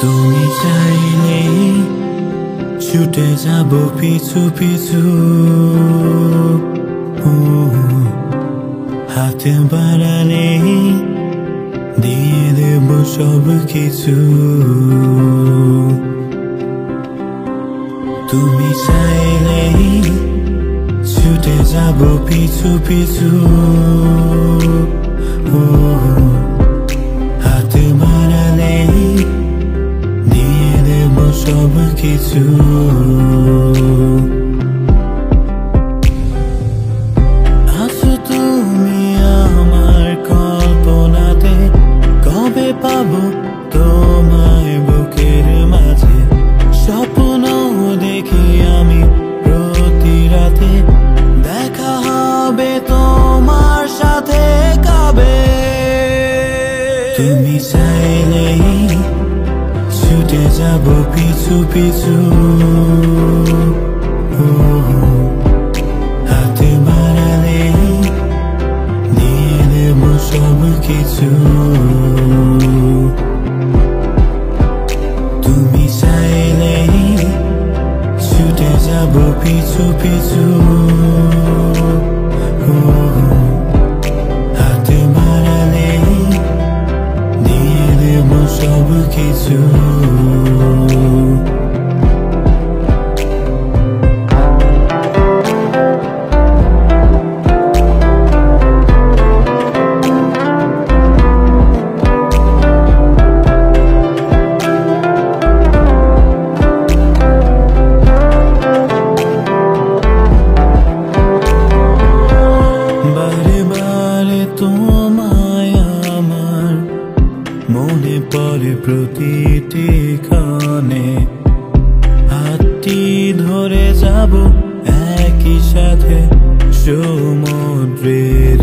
তুমি চাইলেই ছুটে যাব পিছু পিছু, হাতে বাড়ালেই দিয়ে দেব সব কিছু। তুমি চাইলেই ছুটে যাব পিছু পিছু, হাতে বাড়ালেই দিয়ে দেব সব কিছু। আছো তুমি আমার কল্পনাতে, কবে পাবো তোমায় বুকের মাঝে। স্বপ্ন দেখি আমি প্রতি রাতে, দেখা হবে তোমার সাথে কবে। তুমি চাইলেই ছুটে যাব পিছু পিছু, হাতে বাড়ালেই দিয়ে দেব সব কিছু। তুমি চাইলেই ছুটে যাব পিছু পিছু, হাতে বাড়ালেই দিয়ে দেব সব কিছু। তোমায় আমার মনে পড়ে প্রতিটি ক্ষণে, হাতটি ধরে যাব একই সাথে সমুদ্রের